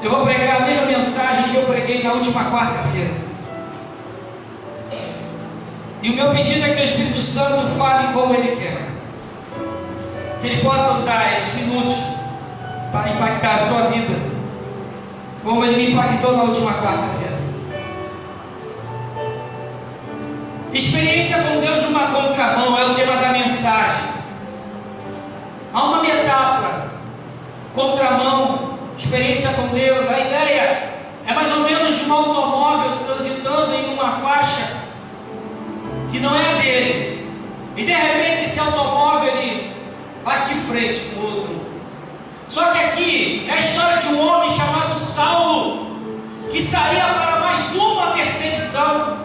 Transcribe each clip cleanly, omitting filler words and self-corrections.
Eu vou pregar a mesma mensagem que eu preguei na última quarta-feira. E o meu pedido é que o Espírito Santo fale como Ele quer. Que Ele possa usar esses minutos para impactar a sua vida, como Ele me impactou na última quarta-feira. Experiência com Deus numa contramão é o tema da mensagem. Há uma metáfora: contramão, experiência com Deus. A ideia é mais ou menos de um automóvel transitando em uma faixa que não é a dele, e de repente esse automóvel ele bate de frente com o outro. Só que aqui é a história de um homem chamado Saulo, que saía para mais uma perseguição,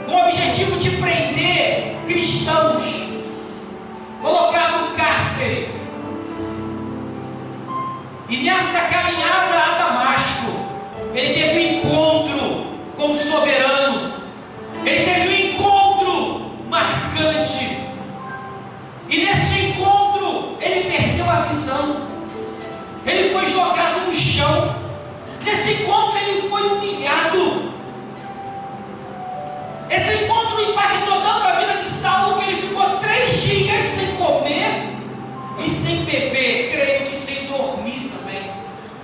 com o objetivo de prender cristãos, colocar no cárcere. E nessa caminhada a Damasco, ele teve um encontro com o soberano. Ele teve um encontro marcante. E nesse encontro, ele perdeu a visão. Ele foi jogado no chão. Nesse encontro, ele foi humilhado. Esse encontro impactou tanto a vida de Saulo que ele ficou 3 dias sem comer e sem beber, creio que sem dormir também.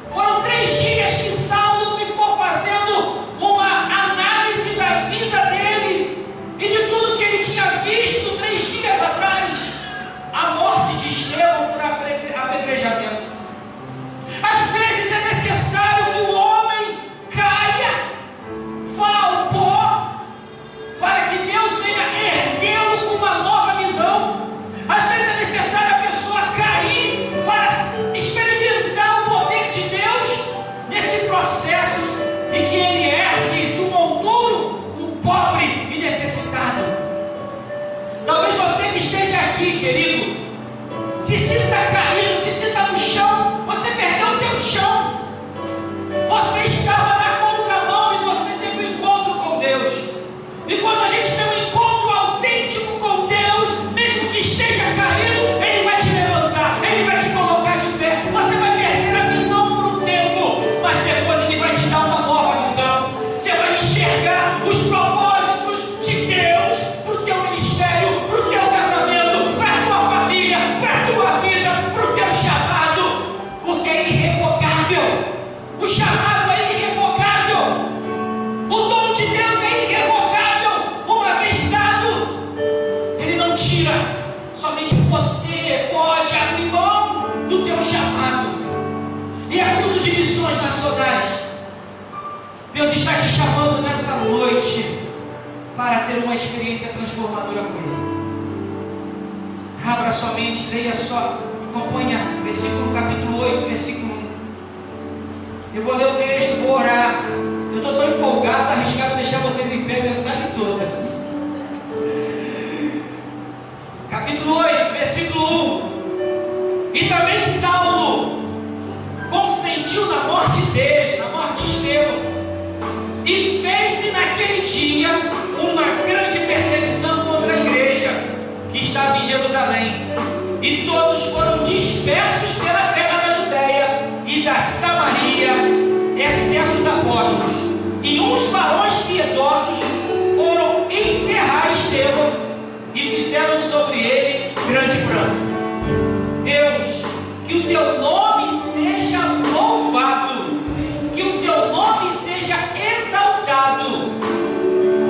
Foram 3 dias que Saulo ficou fazendo uma análise da vida dele e de tudo que ele tinha visto 3 dias atrás. A morte de Estevão por apedrejamento. Às vezes é necessário que o homem caia, vá ao pó, para que Deus venha erguê-lo com uma nova visão. Às vezes é necessário a pessoa cair para experimentar o poder de Deus nesse processo, e que Ele ergue do monturo o pobre e necessitado. Talvez você que esteja aqui, querido, se sinta caído, se sinta no chão. Você perdeu o teu chão. Você estava na contramão e você teve um encontro com Deus. E quando a gente tem um encontro autêntico com Deus, mesmo que esteja caído, Ele vai te levantar, Ele vai te colocar de pé. Você vai perder a visão por um tempo, mas depois Ele vai te dar uma nova visão. Você vai enxergar os propósitos de Deus para o teu ministério, para o teu casamento, para a tua família, para a tua vida, para o teu chamado, porque é irrevogável. O chamado é irrevogável. O dom de Deus é irrevogável. Uma vez dado, Ele não tira. Somente você pode abrir mão do teu chamado. E é culto de missões nacionais. Deus está te chamando nessa noite para ter uma experiência transformadora com Ele. Abra sua mente, leia só, acompanha versículo capítulo 8, versículo 1. Eu vou ler o texto, vou orar. Eu estou tão empolgado, está arriscado deixar vocês em pé a mensagem toda. Capítulo 8, versículo 1. E também Saulo consentiu na morte dele, na morte de Estevão, e fez-se naquele dia uma grande perseguição contra a igreja que estava em Jerusalém. E todos foram dispersos pela terra da Judéia e da Samaria, exceto os apóstolos. E uns varões piedosos foram enterrar Estevão e fizeram sobre ele grande pranto. Deus, que o teu nome seja louvado, que o teu nome seja exaltado,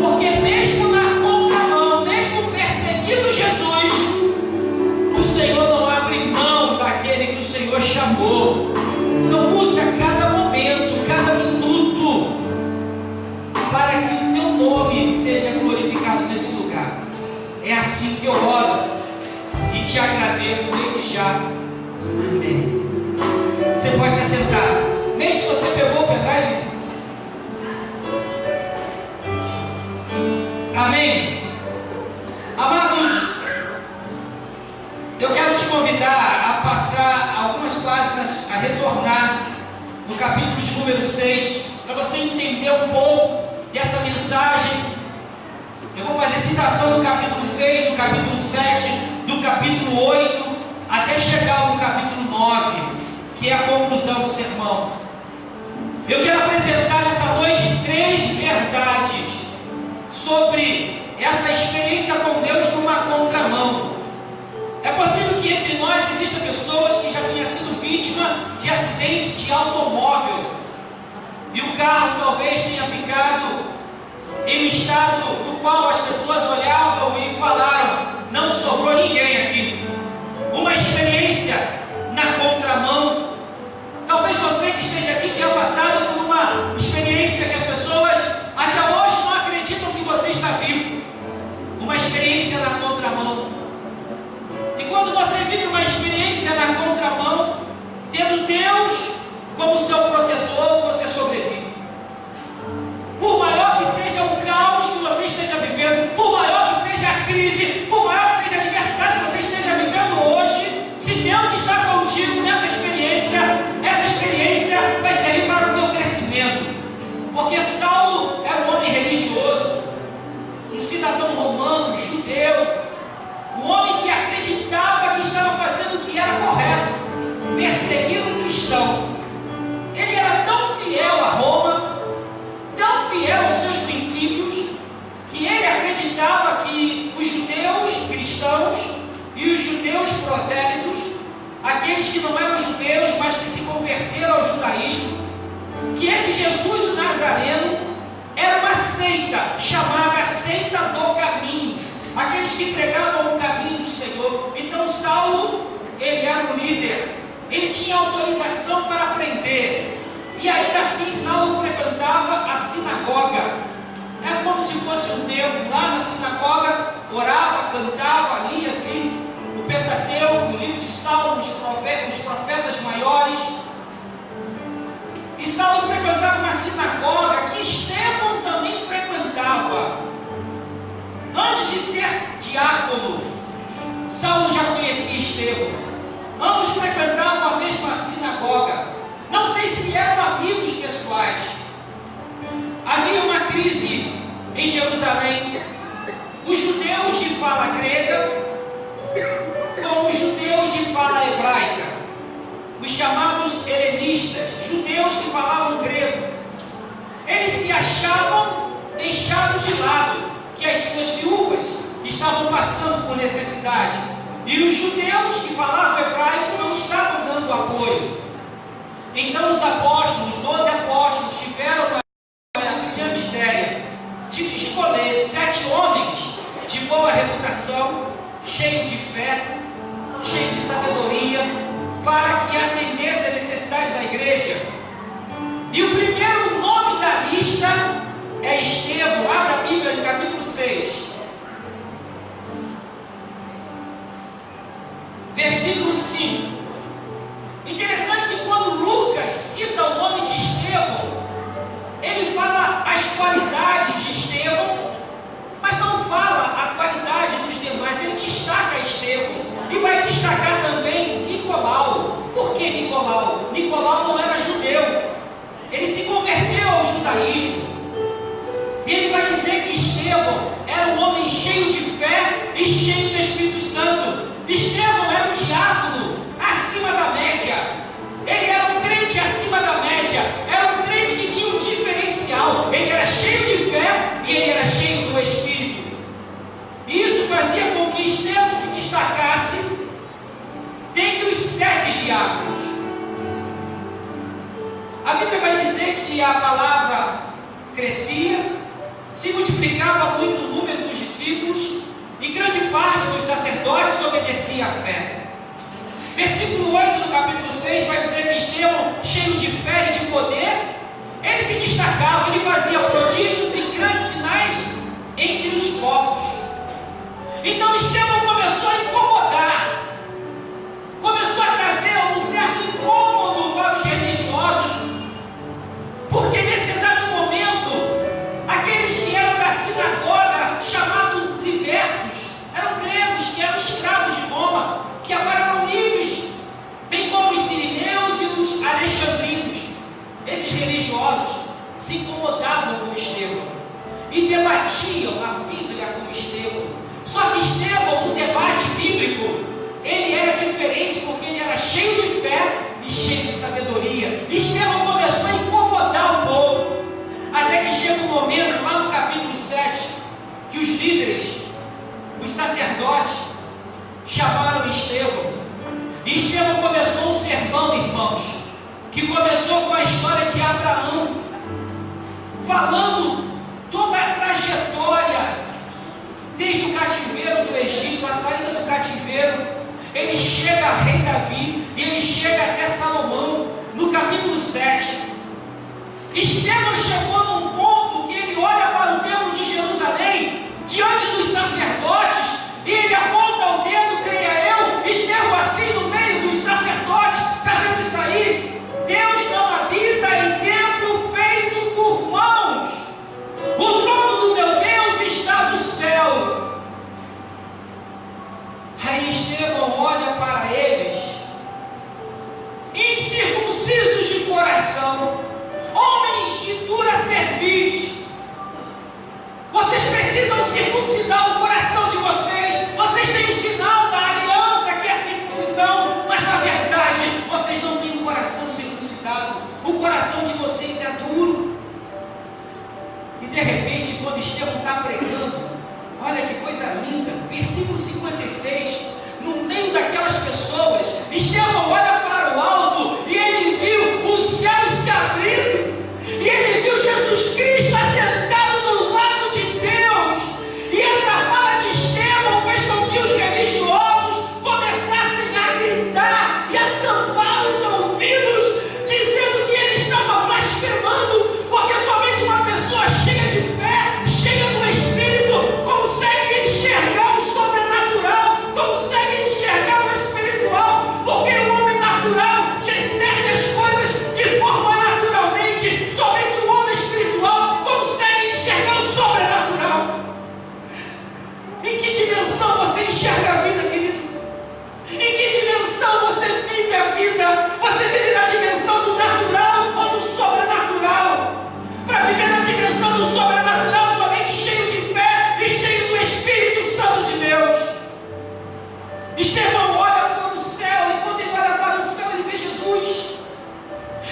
porque mesmo na contramão, mesmo perseguindo Jesus, o Senhor não abre mão daquele que o Senhor chamou. Não usa cada momento, cada minuto, para que o teu nome seja glorificado nesse lugar. É assim que eu oro e te agradeço desde já. Amém. Você pode se assentar. Mesmo se você pegou o pendrive. Amém. Amados, eu quero te convidar a passar algumas páginas, a retornar no capítulo de número 6, para você entender um pouco dessa mensagem. Eu vou fazer citação do capítulo 6, do capítulo 7, do capítulo 8, até chegar no capítulo 9, que é a conclusão do sermão. Eu quero apresentar nessa noite 3 verdades sobre essa experiência com Deus numa contramão. É possível que entre nós existam pessoas que já tenham sido vítima de acidente de automóvel e o carro talvez tenha ficado em um estado no qual as pessoas olhavam e falaram: não sobrou ninguém aqui. Uma experiência na contramão. Talvez você que esteja aqui tenha passado por uma experiência que as pessoas até hoje não acreditam que você está vivo. Uma experiência na contramão. E quando você vive uma experiência na contramão, tendo Deus como seu protetor, você sobrevive. Por maior que seja o caos que você esteja vivendo, por maior que seja a crise, por maior que seja a adversidade que você esteja vivendo hoje, se Deus está contigo nessa experiência, essa experiência vai servir para o teu crescimento. Porque Saulo era um homem religioso, um cidadão romano, judeu, um homem que acreditava que estava fazendo o que era correto, perseguir um cristão. Ele era tão fiel a Roma, tão fiel aos seus princípios, que ele acreditava que os judeus cristãos e os judeus prosélitos, aqueles que não eram judeus, mas que se converteram ao judaísmo, que esse Jesus o Nazareno era uma seita, chamada seita do caminho, aqueles que pregavam o caminho do Senhor. Então Saulo, ele era um líder, ele tinha autorização para aprender, e ainda assim Saulo frequentava a sinagoga. Era como se fosse um templo. Lá na sinagoga orava, cantava, lia assim o Pentateuco, o livro de Salmos, os profetas maiores. E Saulo frequentava uma sinagoga que Estevão também frequentava. Antes de ser diácono, Saulo já conhecia Estevão. Ambos frequentavam a mesma sinagoga. Não sei se eram amigos pessoais. Havia uma crise em Jerusalém. Os judeus de fala grega com os judeus de fala hebraica, os chamados helenistas, judeus que falavam grego. Eles se achavam deixados de lado, que as suas viúvas estavam passando por necessidade, e os judeus que falavam hebraico não estavam dando apoio. Então os apóstolos, 12 apóstolos, tiveram a brilhante ideia de escolher 7 homens de boa reputação, cheios de fé, cheios de sabedoria, para que atendesse a necessidade da igreja. E o primeiro nome da lista é Estevão. Abra a Bíblia no capítulo 6, versículo 5. Interessante que quando Lucas cita o nome de Estevão, ele fala as qualidades de Estevão, mas não fala a qualidade dos demais. Ele destaca Estevão e vai destacar também Nicolau. Por que Nicolau? Nicolau não era judeu, ele se converteu ao judaísmo. E ele vai dizer que Estevão era um homem cheio de fé e cheio do Espírito Santo. Estevão era um diácono acima da média. Ele era um crente acima da média. Era um crente que tinha um diferencial. Ele era cheio de fé e ele era cheio do Espírito. E isso fazia com que Estevão se destacasse dentre os 7 diáconos. A Bíblia vai dizer que a palavra crescia, se multiplicava muito o número dos discípulos, e grande parte dos sacerdotes obedecia à fé. Versículo 8 do capítulo 6 vai dizer que Estevão, cheio de fé e de poder, ele se destacava, ele fazia prodígios e grandes sinais entre os povos. Então Estevão começou a incomodar, começou a trazer um certo incômodo para os religiosos, porque nesse exato momento, aqueles que eram da sinagoga, chamados libertos, eram gregos que eram escravos de Roma, que agora eram livres, bem como os sirineus e os alexandrinos. Esses religiosos se incomodavam com Estevão e debatiam a Bíblia com Estevão. Só que Estevão, no debate bíblico, ele era diferente, porque ele era cheio de fé e cheio de sabedoria. Estevão começou a incomodar chamaram Estevão. E Estevão começou um sermão, irmãos, que começou com a história de Abraão, falando toda a trajetória, desde o cativeiro do Egito, a saída do cativeiro. Ele chega a rei Davi, e ele chega até Salomão, no capítulo 7. Estevão chegou num ponto que ele olha para o templo de Jerusalém, diante dos sacerdotes, e ele aponta o dedo, creia eu, Estevão assim no meio dos sacerdotes, está vendo isso aí? Deus não habita em templo feito por mãos. O trono do meu Deus está no céu. Aí Estevão olha para eles, incircuncisos de coração, homens de dura cerviz. Vocês precisam circuncidar o coração de vocês. Vocês têm o sinal da aliança, que é a circuncisão, mas na verdade vocês não têm o coração circuncidado. O coração de vocês é duro. E de repente, quando Estevão está pregando, olha que coisa linda, versículo 56, no meio daquelas pessoas, Estevão olha para o alto e ele viu os céus se abrindo, e ele viu Jesus Cristo assentado no lado de Deus. E essa fala de Estevão fez com que os religiosos começassem a gritar e a tampar os ouvidos, dizendo que ele estava blasfemando, porque somente uma pessoa cheia de fé, cheia do Espírito, consegue enxergar o sobrenatural, consegue enxergar o espiritual, porque o homem natural discerne as coisas de forma naturalmente, somente o homem espiritual consegue enxergar o sobrenatural. Em que dimensão você enxerga a vida, querido? Em que dimensão você vive a vida? Você vive na dimensão do natural ou do sobrenatural? Para viver na dimensão do sobrenatural, somente cheio de fé e cheio do Espírito Santo de Deus. Estevão olha para o céu, e quando ele olha para o céu, ele vê Jesus.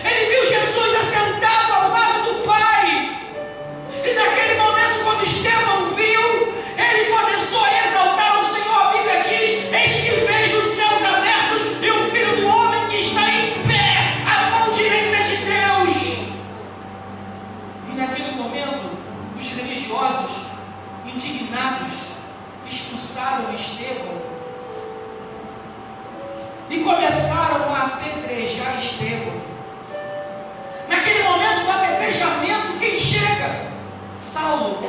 Ele viu Jesus assentado ao lado do Pai. E naquele momento, quando Estevão viu, ele começou a exaltar o Senhor. A Bíblia diz: eis que vejo os céus abertos e o Filho do Homem que está em pé, à mão direita de Deus. E naquele momento, os religiosos, indignados, expulsaram Estevão e começaram a apedrejar Estevão. Naquele momento do apedrejamento, quem chega? Saulo.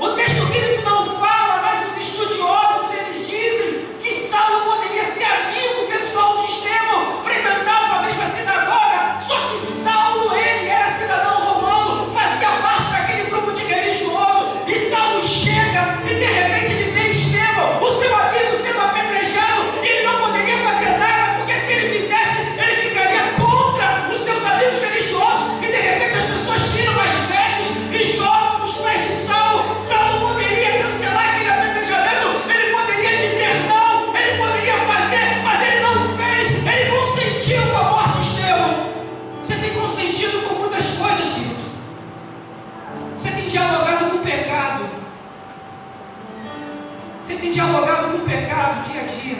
O texto bíblico não fala, mas os estudiosos, eles dizem que Saulo poderia ser amigo pessoal de Estevão, frequentava a mesma sinagoga, só que Saulo, ele era cidadão romano, fazia parte daquele grupo de religioso, e Saulo chega e de repente ele vê Estevão, o seu amigo, sendo apedrejado, e ele não poderia fazer nada, porque se ele fizesse, ele ficaria contra os seus amigos religiosos, e de repente as pessoas tiram as vestes e jogam nos pés de Saulo. Saulo poderia cancelar aquele apedrejamento, ele poderia dizer não, ele poderia fazer, mas ele não fez, ele consentiu com a morte de Estevão. Você tem consentido com muitas coisas, querido. Você tem dialogado com o pecado. Você tem dialogado com o pecado dia a dia.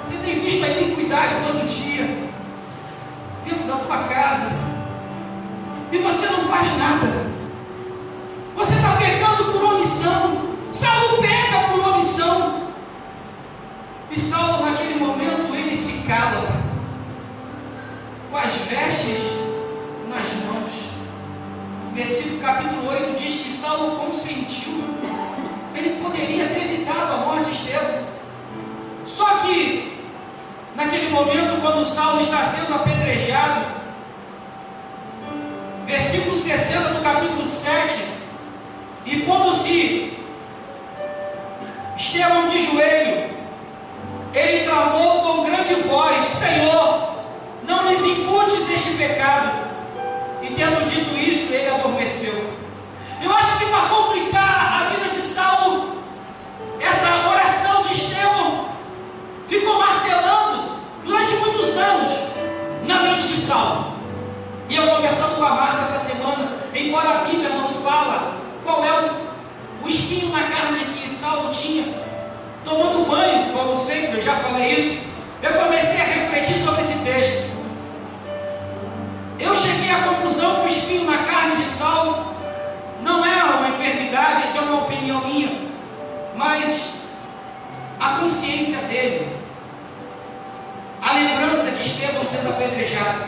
Você tem visto a iniquidade todo dia dentro da tua casa, e você não faz nada. Você está pecando por omissão. Saulo peca por omissão. E Saulo, naquele momento, ele se cala, com as vestes nas mãos. Versículo capítulo 8 diz que Saulo consentiu. Ele poderia ter evitado a morte de Estevão. Só que, naquele momento, quando Saulo está sendo apedrejado, versículo 60 do capítulo 7, e pondo-se Estevão de joelho, ele clamou com grande voz: Senhor, não lhes imputes este pecado. E tendo dito isto, ele adormeceu. Eu acho que para complicar a vida de Saulo, essa oração de Estevão ficou martelando durante muitos anos na mente de Saulo. E eu conversando com a Marta essa semana, embora a Bíblia não fala qual é o espinho na carne que Saulo tinha, tomando banho, como você já falei isso, eu comecei a refletir sobre esse texto. Eu cheguei à conclusão que o espinho na carne de Saulo não é uma enfermidade, isso é uma opinião minha, mas a consciência dele, a lembrança de Estevão sendo apedrejado,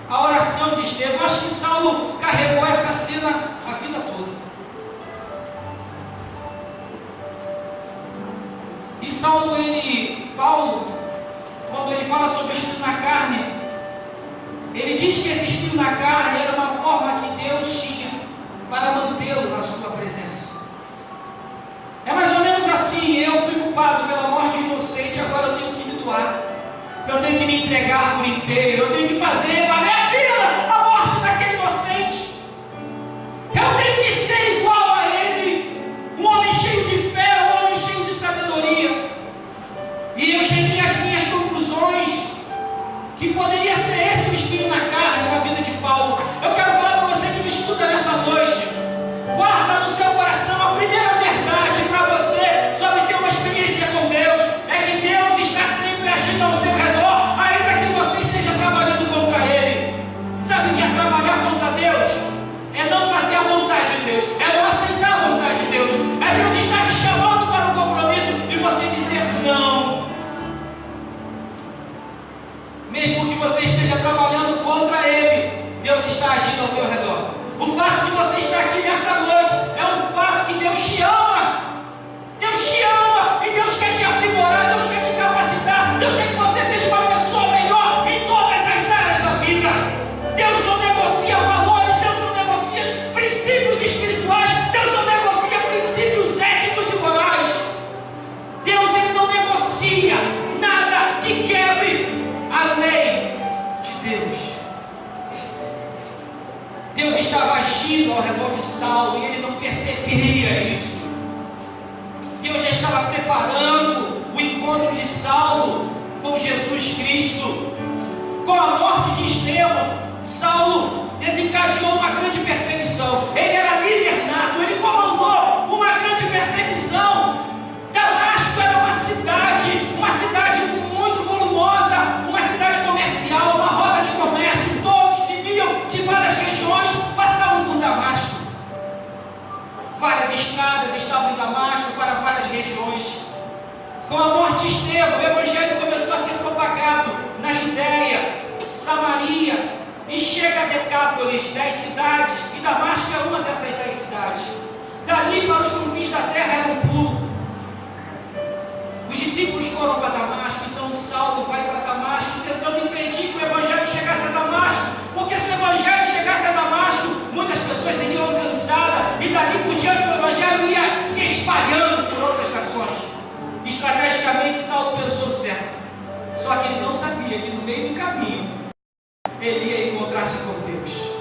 a oração de Estevão, acho que Saulo carregou essa cena a vida toda. E Saulo, Paulo, quando ele fala sobre o espinho na carne, ele diz que esse espinho na carne era uma forma que Deus tinha para mantê-lo na sua presença. É mais ou menos assim: eu fui culpado pela morte inocente, agora eu tenho que me doar, eu tenho que me entregar por inteiro, eu tenho que fazer valer a pena a morte daquele inocente, eu tenho que ser igual a ele, um homem cheio de fé, um homem cheio de sabedoria. E eu cheguei às minhas conclusões que poderia ser esse o espinho na carne na vida de Paulo. Eu quero falar para você que me escuta nessa noite: guarda no seu coração a primeira verdade para você sobre ter uma experiência com Deus, é que Deus está sempre agindo ao seu redor, ainda que você esteja trabalhando contra Ele. Sabe o que é trabalhar contra Deus? É não fazer a vontade de Deus, é não aceitar a vontade de Deus, é Deus estar te chamando para um compromisso e você dizer não. Mesmo que você esteja trabalhando contra Ele, Deus está agindo ao teu redor. O fato de você estar aqui nessa noite é um fato que Deus te ama. Deus te ama e Deus quer te aprimorar, Deus quer te capacitar, Deus quer que você seja uma pessoa melhor em todas as áreas da vida. Deus não negocia valores, Deus não negocia princípios espirituais, Deus não negocia princípios éticos e morais. Deus, Ele não negocia nada que quebre a lei de Deus. Deus estava agindo ao redor de Saulo e ele não percebia isso. Deus já estava preparando o encontro de Saulo com Jesus Cristo. Com a morte de Estevão, Saulo desencadeou uma grande perseguição. Ele era líder nato, ele comandou uma grande perseguição. Damasco era uma cidade muito volumosa, uma cidade comercial, uma rota de comércio. Todos que vinham de várias regiões passavam por Damasco. Várias estradas estavam em Damasco para várias regiões. Com a morte de Estevão, o evangelho começou a ser propagado na Judéia, Samaria, e chega a Decápolis, 10 cidades, e Damasco é uma dessas 10 cidades. Dali para os confins da terra era um pulo. Os discípulos foram para Damasco, então Saulo vai para Damasco, tentando impedir que o evangelho chegasse a Damasco, porque se o evangelho chegasse a Damasco, muitas pessoas seriam alcançadas, e dali por diante o evangelho ia se espalhando por outras nações. Estrategicamente, Saulo pensou certo, só que ele não sabia que no meio do caminho ele ia encontrar-se com Deus.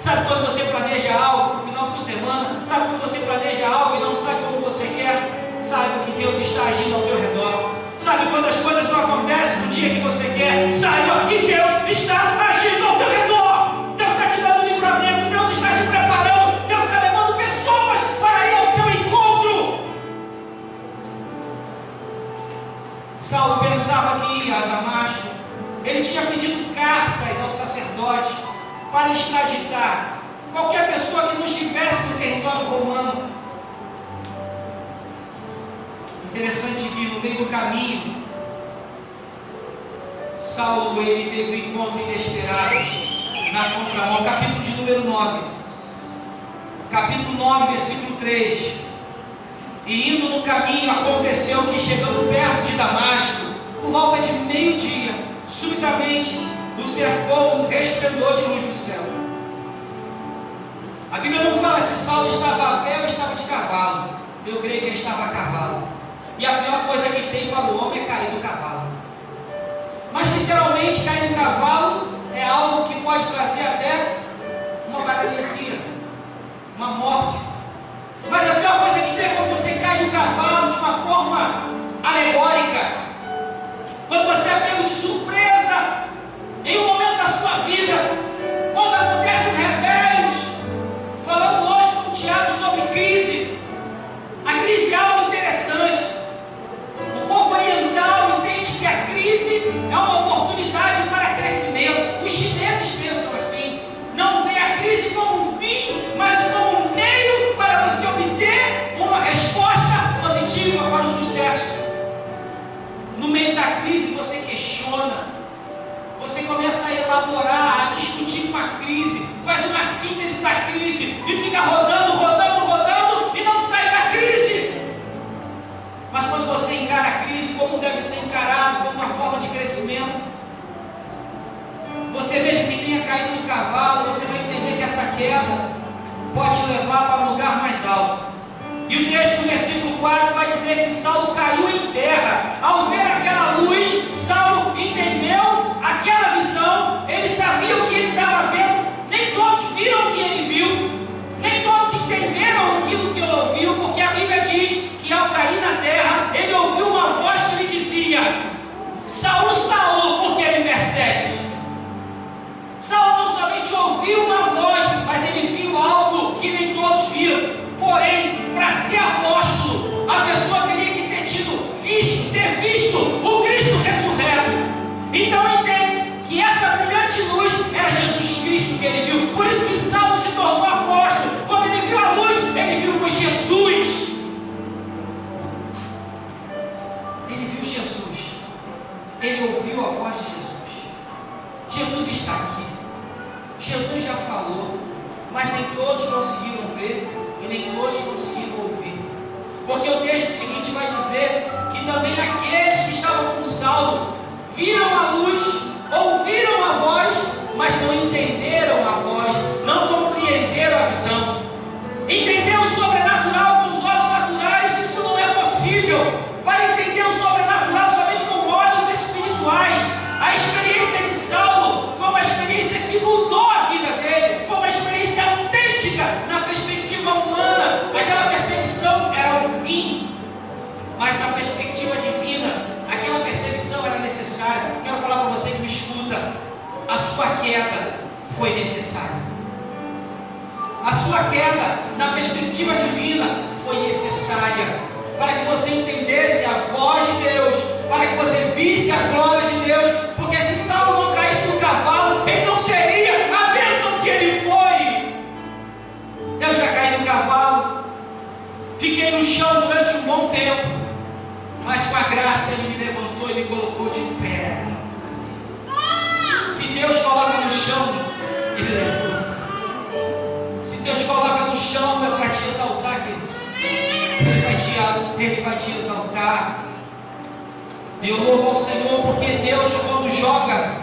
Sabe quando você planeja algo para o final de semana? Sabe quando você planeja algo e não sabe como você quer? Saiba que Deus está agindo ao teu redor. Sabe quando as coisas não acontecem no dia que você quer? Saiba que Deus está agindo ao teu redor. Deus está te dando livramento, Deus está te preparando, Deus está levando pessoas para ir ao seu encontro. Saulo pensava que ia a Damasco. Ele tinha pedido cartas ao sacerdote para extraditar qualquer pessoa que não estivesse no território romano. Interessante que no meio do caminho, Saulo ele teve um encontro inesperado na contramão. Capítulo de número 9. Capítulo 9, versículo 3. E indo no caminho, aconteceu que, chegando perto de Damasco, por volta de meio-dia, subitamente o cercou um resplendor de luz do céu. A Bíblia não fala se Saulo estava a pé ou estava de cavalo. Eu creio que ele estava a cavalo. E a pior coisa que tem para o homem é cair do cavalo. Mas literalmente cair do cavalo é algo que pode trazer até uma paralisia, uma morte. Mas a pior coisa que tem é quando você cai do cavalo de uma forma alegórica. Quando você é pego de surpresa em um momento da sua vida. Quando acontece um revés. Falando hoje com o Tiago sobre crise. A crise é algo interessante. O povo oriental entende a crise, você questiona, você começa a elaborar, a discutir com a crise, faz uma síntese da crise e fica rodando e não sai da crise. Mas quando você encara a crise como deve ser encarado, como uma forma de crescimento, você mesmo que tenha caído do cavalo, você vai entender que essa queda pode te levar para um lugar mais alto. E o texto do versículo 4 vai dizer que Saulo caiu em terra. Ao ver aquela luz, Saulo entendeu aquela visão, ele sabia o que ele estava vendo. Nem todos viram o que ele viu, nem todos entenderam aquilo que ele ouviu, porque a Bíblia diz que ao cair na terra, ele ouviu uma voz que lhe dizia: Saulo, Saulo, por que me persegues? Saulo não somente ouviu uma voz, mas ele viu algo que nem todos viram. Porém, para ser apóstolo, a pessoa teria que ter visto o Cristo ressurreto. Então entende-se que essa brilhante luz era Jesus Cristo que ele viu. Por isso que Saulo se tornou apóstolo. Quando ele viu a luz, ele viu foi Jesus. Ele viu Jesus. Ele ouviu a voz de Jesus. Jesus está aqui. Jesus já falou, mas nem todos conseguiram ver e nem todos conseguiram ouvir. Porque o texto seguinte vai dizer que também aqueles que estavam com Saulo viram a luz, ouviram a voz, mas não entenderam a voz, não compreenderam a visão. Entender o sobrenatural com os olhos naturais, isso não é possível. Para entender o sobrenatural somente com olhos espirituais. A experiência de Saulo foi uma experiência que mudou a vida dele, foi uma experiência autêntica na perspectiva humana. Aquela perseguição era o fim, mas na perspectiva divina, aquela perseguição era necessária. Quero falar para você que me escuta: a sua queda foi necessária. A sua queda, na perspectiva divina, foi necessária para que você entendesse a voz de Deus, para que você visse a glória de Deus. Porque se Saulo não caísse do cavalo, ele não seria a bênção que ele foi. Eu já caí do cavalo, fiquei no chão durante um bom tempo, mas com a graça ele me levantou e me colocou de pé. Se Deus coloca no chão, ele levanta. Se Deus coloca no chão, é para te exaltar, querido. Ele vai te exaltar. Eu louvo ao Senhor, porque Deus, quando joga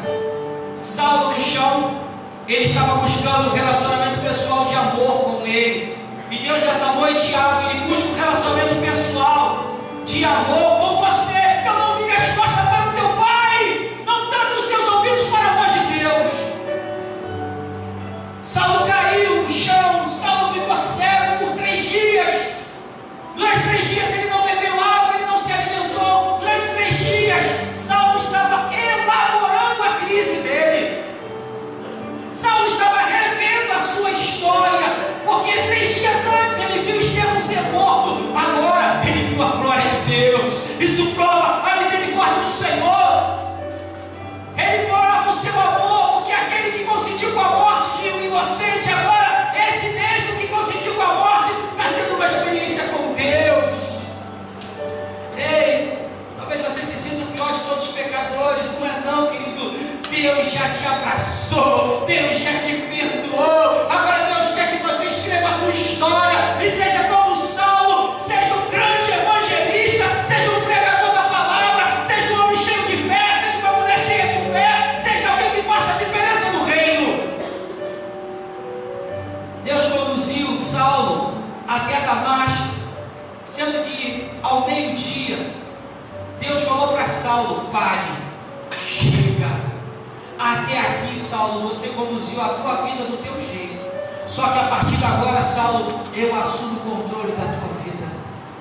Saulo no chão, ele estava buscando um relacionamento pessoal de amor com ele. E Deus, nessa noite, ele busca um relacionamento pessoal de amor com você. Então não vire as costas para o teu pai, não tanto os seus ouvidos para a voz de Deus. Saulo caiu no chão, Saulo ficou cego por 3 dias. Durante 3 dias ele não bebeu água, ele não se alimentou. Durante 3 dias, Saulo estava elaborando a crise dele. Saulo estava revendo a sua história, porque 3 dias antes ele viu Estevão ser morto. Agora ele viu a glória de Deus. Isso prova a misericórdia do Senhor. Ele prova o seu amor, porque aquele que consentiu com a morte de um inocente, agora esse mesmo que consentiu com a morte está tendo uma experiência com Deus. Ei, talvez você se sinta o pior de todos os pecadores. Não é não, querido. Deus já te abraçou, Deus já te perdoou. Agora Deus quer que você escreva a tua história e seja como Saulo, seja um grande evangelista, seja um pregador da palavra, seja um homem cheio de fé, seja uma mulher cheia de fé, seja alguém que faça a diferença no reino. Deus conduziu Saulo até Damasco, sendo que ao meio-dia Deus falou para Saulo: pare, chega. Até aqui, Saulo, você conduziu a tua vida do teu jeito. Só que a partir de agora, Saulo, eu assumo o controle da tua vida.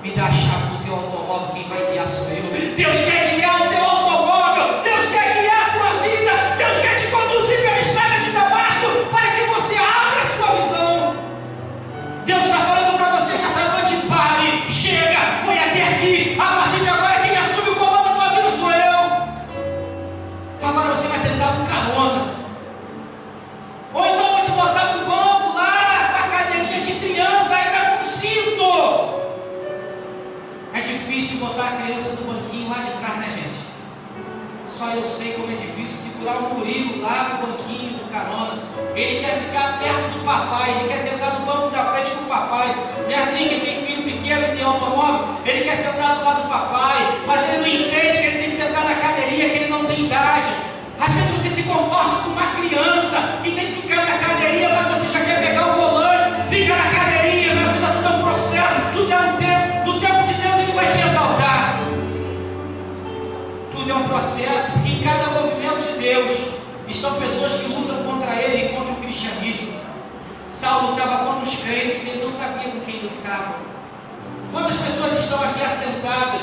Me dá a chave do teu automóvel, quem vai guiar sou eu. Deus quer guiar o teu automóvel, Deus quer guiar a tua vida, Deus quer te conduzir pela estrada de Damasco, para que você abra a sua visão. Deus está falando para você nessa noite: pare, chega, foi até aqui. A partir de agora, quem assume o comando da tua vida sou eu. Agora você vai sentar no carona, ou então vou te botar no banco lá, com a cadeirinha de criança, ainda com cinto. É difícil botar a criança no banquinho lá de trás Só eu sei como é difícil segurar o Murilo lá no banquinho do carona. Ele quer ficar perto do papai, ele quer sentar no banco da frente com o papai. Não é assim que tem filho pequeno e tem automóvel? Ele quer sentar do lado do papai, mas ele não entende que ele tem que sentar na cadeirinha, que ele não tem idade. Às vezes você se comporta como uma criança que tem que ficar na cadeirinha, mas você já quer pegar o volante, fica na cadeirinha. Na vida tudo é um processo, tudo é um tempo. No tempo de Deus ele vai te exaltar. Tudo é um processo, porque em cada movimento de Deus estão pessoas que lutam contra ele e contra o cristianismo. Saulo lutava contra os crentes, ele não sabia com quem lutava. Quantas pessoas estão aqui assentadas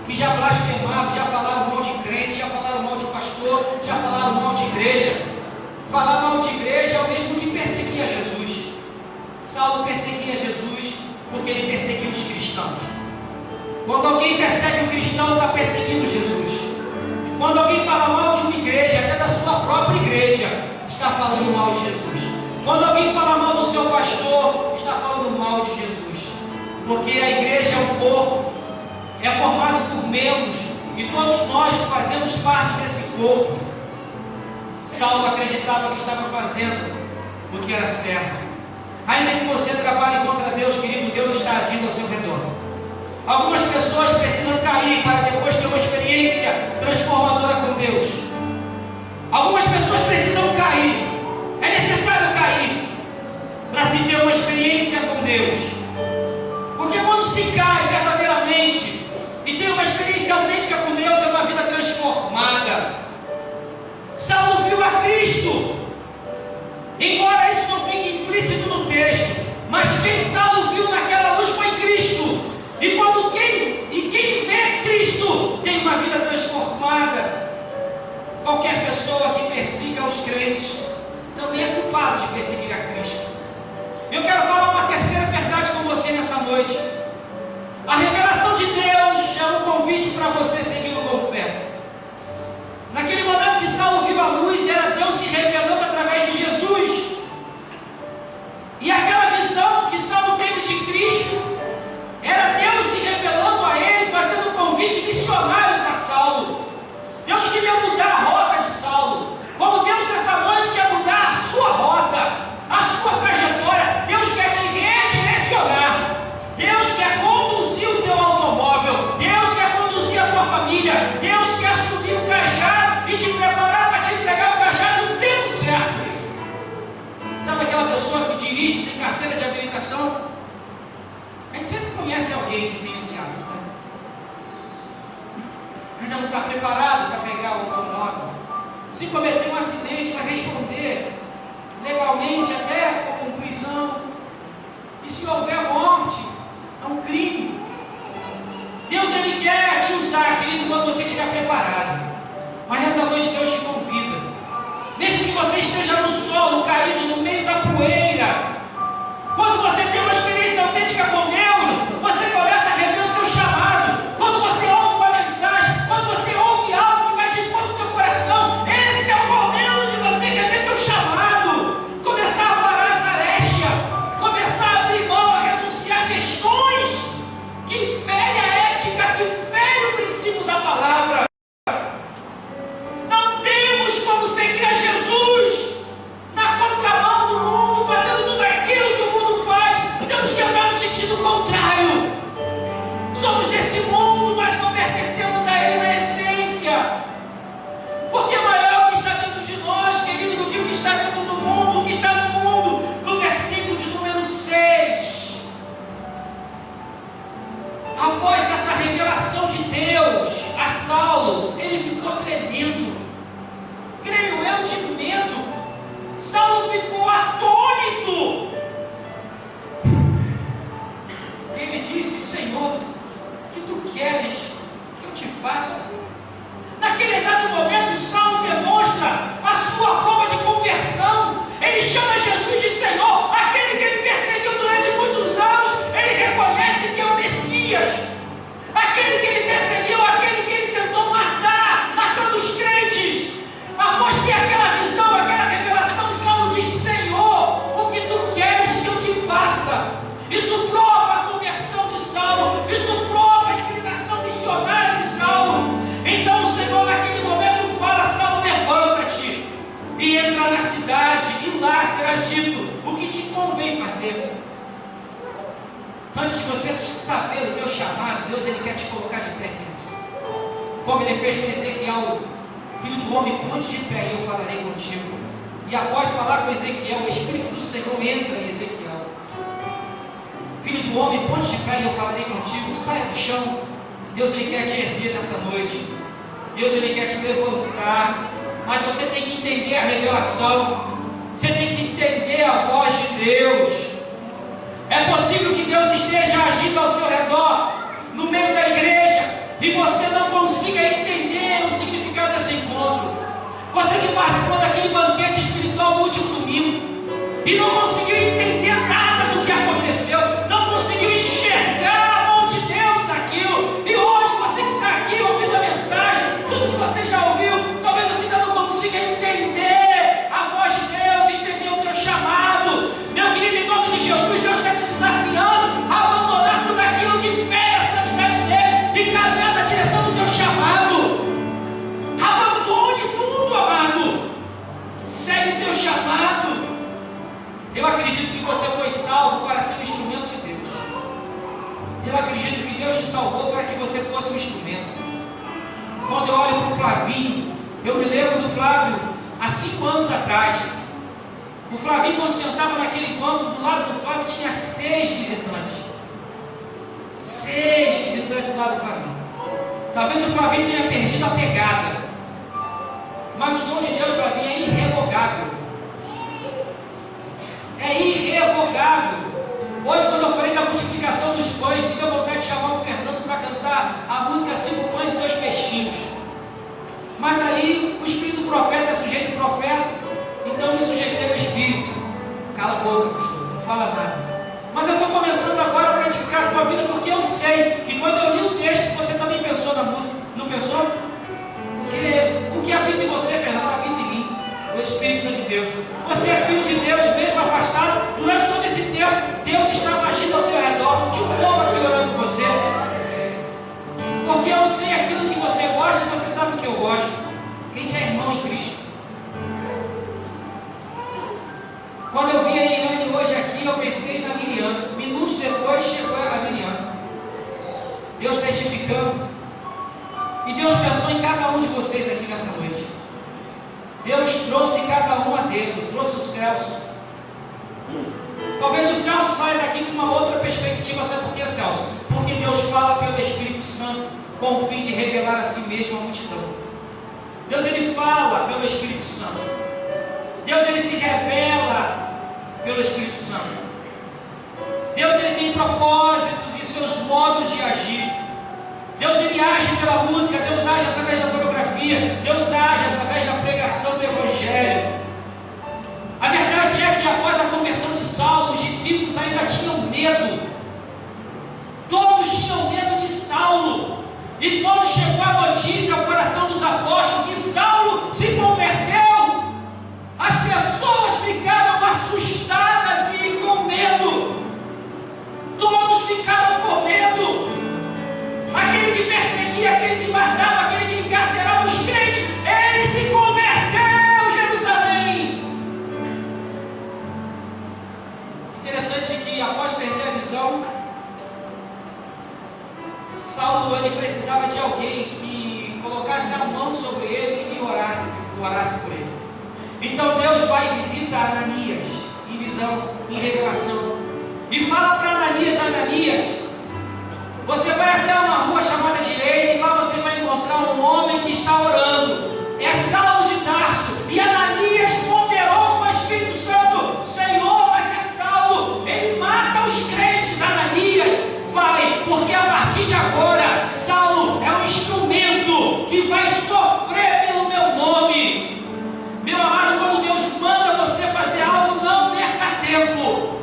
que já blasfemavam, já falaram mal de crente, já falaram mal de pastor, já falaram mal de igreja? Falar mal de igreja é o mesmo que perseguir Jesus. Saulo perseguia Jesus porque ele perseguia os cristãos. Quando alguém persegue um cristão, está perseguindo Jesus. Quando alguém fala mal de uma igreja, até da sua própria igreja, está falando mal de Jesus. Quando alguém fala mal do seu pastor, está falando mal de Jesus. Porque a igreja é um corpo, é formado por membros, e todos nós fazemos parte desse corpo. Saulo acreditava que estava fazendo o que era certo. Ainda que você trabalhe contra Deus, querido, Deus está agindo ao seu redor. Algumas pessoas precisam cair para depois ter uma experiência transformadora com Deus. Algumas pessoas precisam cair. É necessário cair para se ter uma experiência com Deus. Porque quando se cai verdadeiramente e tem uma experiência autêntica com Deus, é uma vida transformada. Saulo viu a Cristo. Embora isso não fique implícito no texto, mas quem Saulo viu naquela luz foi Cristo. E quando quem vê Cristo tem uma vida transformada. Qualquer pessoa que persiga os crentes também é culpado de perseguir a Cristo. Eu quero falar uma terceira verdade com você nessa noite. A revelação de Deus é um convite para você segui-lo com fé. Naquele momento que Saulo viu a luz, era Deus se revelando através de Jesus. E aquela visão que Saulo teve de Cristo era Deus se revelando a ele, fazendo um convite missionário para Saulo. Deus queria mudar a rota de Saulo. Como Deus nessa noite quer mudar a sua rota, a sua trajetória. Deus quer te redirecionar. Deus quer conduzir o teu automóvel. Deus quer conduzir a tua família. Deus quer assumir o cajado e te preparar para te entregar o cajado no tempo certo. Sabe aquela pessoa que dirige sem carteira de habilitação? A gente sempre conhece alguém que tem esse hábito, né? Ainda não está preparado para pegar o automóvel. Se cometer um acidente, vai responder legalmente, até com prisão. E se houver morte, é um crime. Deus, Ele quer te usar, querido, quando você estiver preparado. Mas nessa noite Deus te convida. Mesmo que você esteja no solo, caído no meio da poeira, quando você tem uma experiência autêntica com Deus, você começa a rever o seu chamado. Quando você ouve uma mensagem, quando você ouve algo que vai de encontro ao teu coração, esse é o momento de você rever teu chamado. Começar a parar as arestas, começar a abrir mão, a renunciar a questões que ferem a ética, que ferem o princípio da palavra. aquilo lá será dito, o que te convém fazer. Antes de você saber o teu chamado, Deus ele quer te colocar de pé, querido. Como ele fez com Ezequiel, filho do homem, ponte de pé e eu falarei contigo. E após falar com Ezequiel, o Espírito do Senhor entra em Ezequiel. Filho do homem, ponte de pé e eu falarei contigo. Saia do chão. Deus ele quer te erguer nessa noite. Deus ele quer te levantar. Mas você tem que entender a revelação. Você tem que entender a voz de Deus. É possível que Deus esteja agindo ao seu redor, no meio da igreja, e você não consiga entender o significado desse encontro. Você que participou daquele banquete espiritual no último domingo e não conseguiu entender nada do que aconteceu, não conseguiu enxergar a mão de Deus naquilo, e hoje você que está aqui ouvindo a mensagem, tudo que você já ouviu, talvez você ainda não consiga entender a voz de Deus, entender o teu chamado. Meu querido, em nome de Jesus, Deus está te desafiando a abandonar tudo aquilo que fere a santidade dele e caminhar na direção do teu chamado. Abandone tudo, amado. Segue o teu chamado. Eu acredito que você foi salvo para ser um instrumento de Deus. Eu acredito que Deus te salvou para que você fosse um instrumento. Quando eu olho para o Flavinho, eu me lembro do Flávio há 5 anos atrás. O Flavinho, quando sentava naquele banco, do lado do Flávio tinha 6 visitantes. 6 visitantes do lado do Flavinho. Talvez o Flavinho tenha perdido a pegada, mas o dom de Deus, Flavinho, é irrevogável. É irrevogável. Hoje, quando eu falei da multiplicação dos pães, me deu vontade de chamar o Fernando para cantar a música 5 pães e 2 peixinhos. Mas aí, o espírito do profeta é sujeito do profeta, então eu me sujeitei ao espírito. Cala a boca, pastor, não fala nada. Mas eu estou comentando agora para edificar a tua vida, porque eu sei que quando eu li o texto, você também pensou na música. Não pensou? Porque o que habita em você, Fernando, habita em mim. O Espírito Santo de Deus. Você é filho de Deus, mesmo afastado. Durante todo esse tempo, Deus estava agindo ao teu redor. Tinha um povo aqui orando por você. Porque eu sei aquilo que você gosta e você sabe o que eu gosto. Quem é irmão em Cristo. Quando eu vi a Eliane hoje aqui, eu pensei na Miriam. Minutos depois chegou a Miriam. Deus testificando. E Deus pensou em cada um de vocês aqui nessa noite. Deus trouxe cada um a dedo, trouxe o Celso. Talvez o Celso saia daqui com uma outra perspectiva. Sabe por quê, Celso? Porque Deus fala pelo Espírito Santo com o fim de revelar a si mesmo a multidão. Deus ele fala pelo Espírito Santo. Deus ele se revela pelo Espírito Santo. Deus ele tem propósitos e seus modos de agir. Deus ele age pela música, Deus age através da coreografia, Deus age através da pregação do Evangelho. A verdade é que após a conversão de Saulo, os discípulos ainda tinham medo. Todos tinham medo de Saulo. E quando chegou a notícia ao coração dos apóstolos que Saulo se converteu, as pessoas ficaram assustadas e com medo. Todos ficaram com medo. Aquele que perseguia, aquele que matava, aquele que encarcerava os crentes, ele se converteu, Jerusalém. Interessante que após perder a visão, Saulo ele precisava de alguém que colocasse a mão sobre ele e orasse por ele. Então Deus vai e visita Ananias em visão, em revelação, e fala para Ananias, você vai até uma rua chamada Direita e lá você vai encontrar um homem que está orando. É Saulo de Tarso. E Ananias ponderou com o Espírito Santo: Senhor, mas é Saulo, ele mata os crentes. Ananias, vai, porque a partir de agora Saulo é um instrumento que vai sofrer pelo meu nome. Meu amado, quando Deus manda você fazer algo, não perca tempo.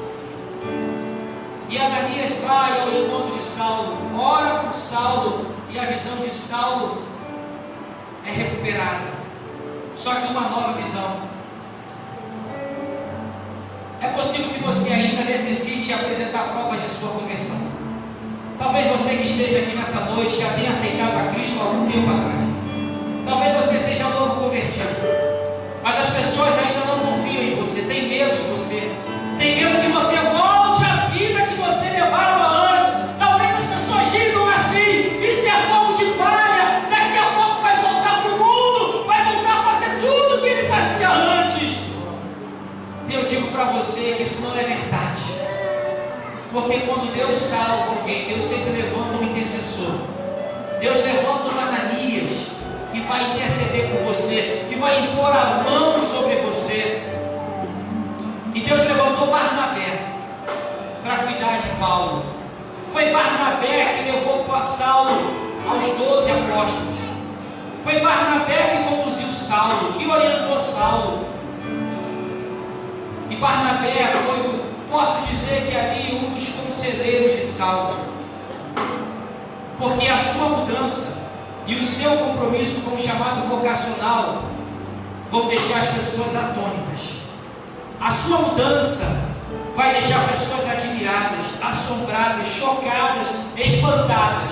E Ananias vai ao encontro de Saulo, ora por Saulo, e a visão de Saulo é recuperada. Só que uma nova visão. É possível que você ainda necessite apresentar provas de sua conversão. Talvez você que esteja aqui nessa noite já tenha aceitado a Cristo há algum tempo atrás. Talvez você seja novo convertido, mas as pessoas ainda não confiam em você, tem medo de você. Tem medo que você volte à vida que você levava antes. Talvez as pessoas digam assim: isso é fogo de palha. Daqui a pouco vai voltar para o mundo, vai voltar a fazer tudo o que ele fazia antes. Eu digo para você que isso não é verdade. Porque quando Deus salva alguém, Deus sempre levanta um intercessor. Deus levanta um Ananias que vai interceder por você, que vai impor a mão sobre você. E Deus levantou Barnabé para cuidar de Paulo. Foi Barnabé que levou Saulo aos 12 apóstolos. Foi Barnabé que conduziu Saulo, que orientou Saulo. E Barnabé foi, posso dizer que ali, um dos conselheiros de Saulo. Porque a sua mudança e o seu compromisso com o chamado vocacional vão deixar as pessoas atônitas. A sua mudança vai deixar pessoas admiradas, assombradas, chocadas, espantadas.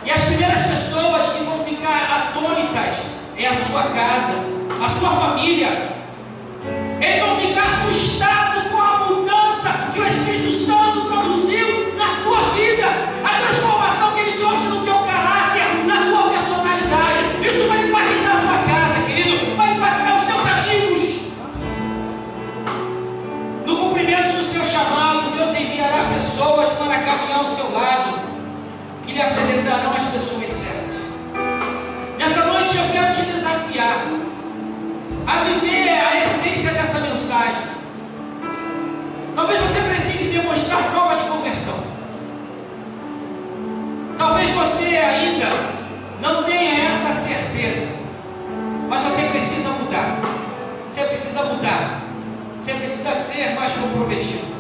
E as primeiras pessoas que vão ficar atônitas é a sua casa, a sua família. Eles vão ficar assustados com a mudança que o Espírito Santo produziu na tua vida, a transformação que ele trouxe no teu caráter, na tua personalidade. Isso vai impactar a tua casa, querido, vai impactar os teus amigos. No cumprimento do seu chamado, Deus enviará pessoas para caminhar ao seu lado, que lhe apresentarão as pessoas certas. Nessa noite eu quero te desafiar a viver a essência dessa mensagem. Talvez você precise demonstrar provas de conversão. Talvez você ainda não tenha essa certeza, mas você precisa mudar. Você precisa mudar. Você precisa ser mais comprometido.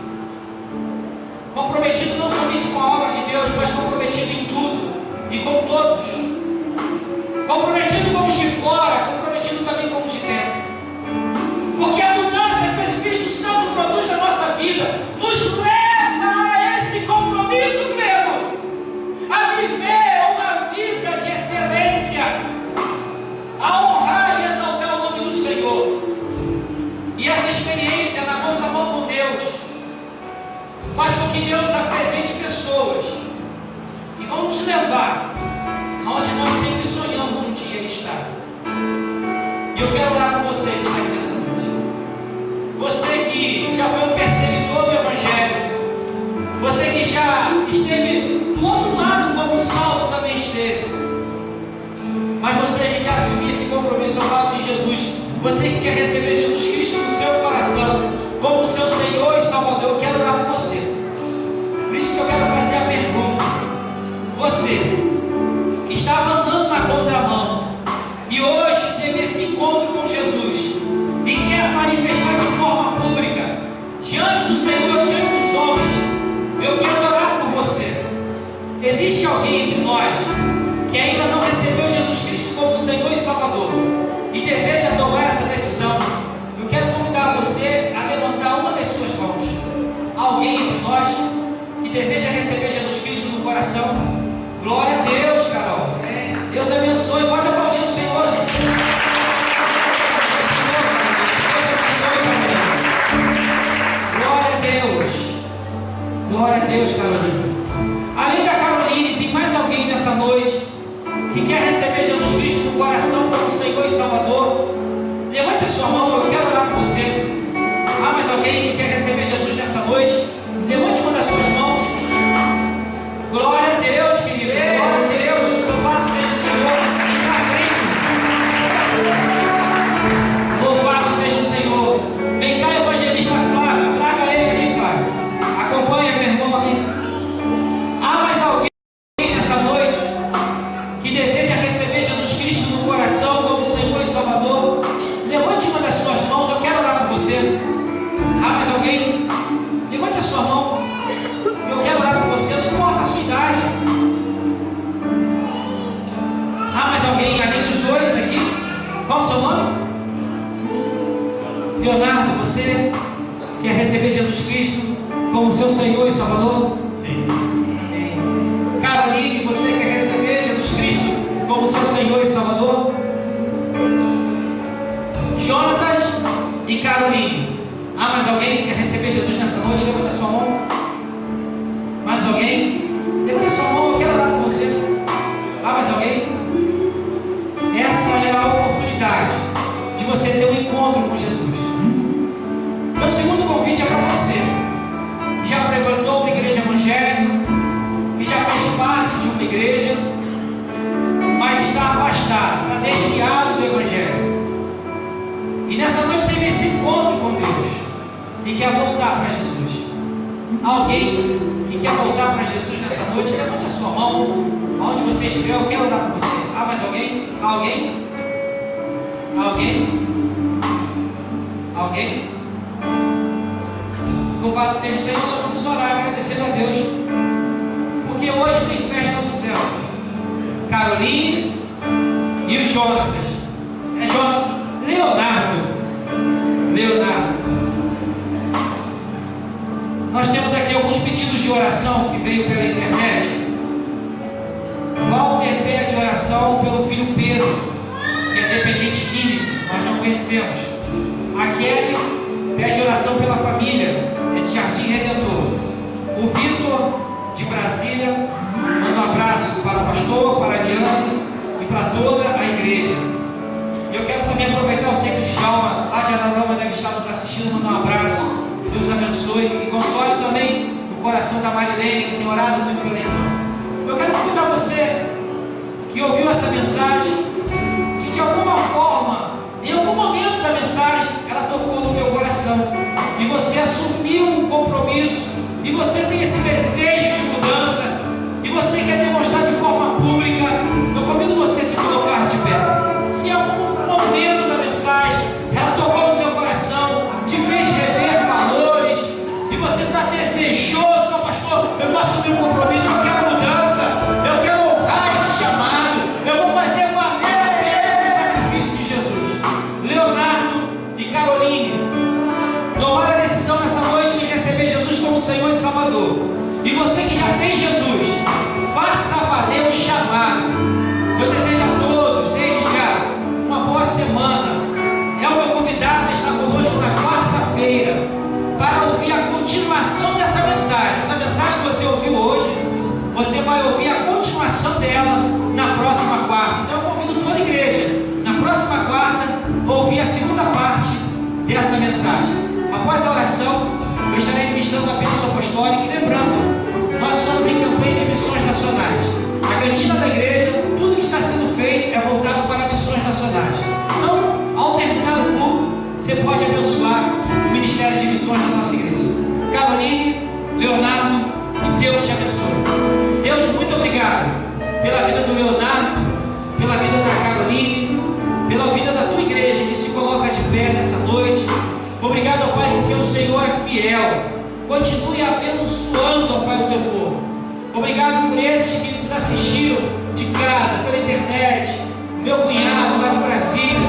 Comprometido não somente com a obra de Deus, mas comprometido em tudo e com todos. Comprometido com os de fora, comprometido também com os de dentro. Porque a mudança que o Espírito Santo produz na nossa vida nos leva a esse compromisso pleno, a viver uma vida de excelência, a honrar e exaltar o nome do Senhor. E essa experiência na contramão com Deus faz com que Deus apresente pessoas que vão nos levar aonde nós sempre sonhamos um dia estar. E eu quero orar por você que está aqui nessa noite. Você que já foi um perseguidor do Evangelho, você que já esteve do outro lado como Saulo também esteve, mas você que quer assumir esse compromisso ao lado de Jesus, você que quer receber Jesus Cristo no seu coração como seu Senhor e Salvador, eu quero orar por você. Por isso que eu quero fazer a pergunta: você que estava andando na contramão e hoje teve esse encontro com Jesus e quer manifestar de forma pública diante do Senhor, diante dos homens, eu quero orar por você. Existe alguém entre nós que ainda não recebeu Jesus Cristo como Senhor e Salvador e deseja tomar essa decisão? Eu quero convidar você a levantar uma das suas mãos. Alguém entre nós que deseja receber Jesus Cristo no coração? Glória a Deus, Carol. Deus abençoe. Pode aplaudir o Senhor, gente. Glória a Deus. Glória a Deus, Carolina. Além da Caroline, tem mais alguém nessa noite que quer receber Jesus Cristo no coração como Senhor e Salvador? Levante a sua mão, eu quero orar por você. Há mais alguém que quer receber Jesus nessa noite? Levante uma das suas mãos. Glória a Deus, querido. Glória a Deus. Louvado seja o Senhor. Vem pra frente. Louvado seja o Senhor. Vem cá, evangelista Flávio. Traga ele ali, Flávio. Acompanha meu irmão ali. Há mais alguém nessa noite que deseja receber Jesus Cristo no coração como Senhor e Salvador? Levante uma das suas mãos. Eu quero orar por você. Há mais alguém? Levante a sua mão. Eu quero orar por você, não importa a sua idade. Há mais alguém além dos dois aqui? Qual o seu nome? Leonardo, você quer receber Jesus Cristo como seu Senhor e Salvador? Sim. Caroline, você quer receber Jesus Cristo como seu Senhor e Salvador? Jonatas e Caroline, Há mais alguém que quer receber Jesus nessa noite? Levante a sua mão. Mais alguém? Levante a sua mão, eu quero orar com você. Há mais alguém? Essa é a oportunidade de você ter um encontro com Jesus. Meu segundo convite é para você que já frequentou uma igreja evangélica, que já fez parte de uma igreja, mas está afastado, está desviado do evangelho. E nessa noite teve esse encontro com Deus e quer voltar para Jesus. Alguém que quer voltar para Jesus nessa noite, levante a sua mão. Onde você estiver, eu quero orar por você. Há mais alguém? Alguém? Alguém? Alguém? Louvado seja o Senhor. Nós vamos orar agradecendo a Deus, porque hoje tem festa no céu. Caroline e o Jonatas. É Leonardo. Nós temos aqui alguns pedidos de oração que veio pela internet. Walter pede oração pelo filho Pedro, que é dependente químico, nós não conhecemos. A Kelly pede oração pela família, é de Jardim Redentor. O Vitor, de Brasília, manda um abraço para o pastor, para a Liane e para toda a igreja. E eu quero também aproveitar o seco de Djalma, lá de Ararama, deve estar nos assistindo, mandar um abraço. Deus abençoe e console também o coração da Marilene, que tem orado muito pela irmã. Eu quero convidar você que ouviu essa mensagem, que de alguma forma, em algum momento da mensagem, ela tocou no teu coração, e você assumiu um compromisso, e você tem esse desejo de mudança, e você quer demonstrar de forma pública. Eu convido você a se colocar de pé. Se em algum momento da mensagem ela tocou no teu coração, te fez rever valores, e você está desejoso, não, pastor, eu vou assumir um compromisso, eu quero mudança, eu quero honrar esse chamado, eu vou fazer valer a pena o sacrifício de Jesus. Leonardo e Caroline tomaram a decisão nessa noite de receber Jesus como Senhor e Salvador. E você que já tem Jesus, faça valer o chamado. Eu desejo a todos, desde já, uma boa semana. É o meu convidado a estar conosco na quarta-feira para ouvir a continuação dessa mensagem. Essa mensagem que você ouviu hoje, você vai ouvir a continuação dela na próxima quarta. Então eu convido toda a igreja, na próxima quarta, a ouvir a segunda parte dessa mensagem. Após a oração, eu estarei ministrando a bênção apostólica. E lembrando, nós estamos em campanha de missões nacionais. A cantina da igreja, tudo que está sendo feito é voltado para missões nacionais. Então, ao terminar o culto, você pode abençoar o Ministério de Missões da nossa igreja. Caroline, Leonardo, que Deus te abençoe. Deus, muito obrigado pela vida do Leonardo, pela vida da Caroline, pela vida da tua igreja que se coloca de pé nessa noite. Obrigado, ó Pai, porque o Senhor é fiel. Continue abençoando, ó Pai, o teu povo. Obrigado por esses que nos assistiram de casa, pela internet. Meu cunhado lá de Brasília,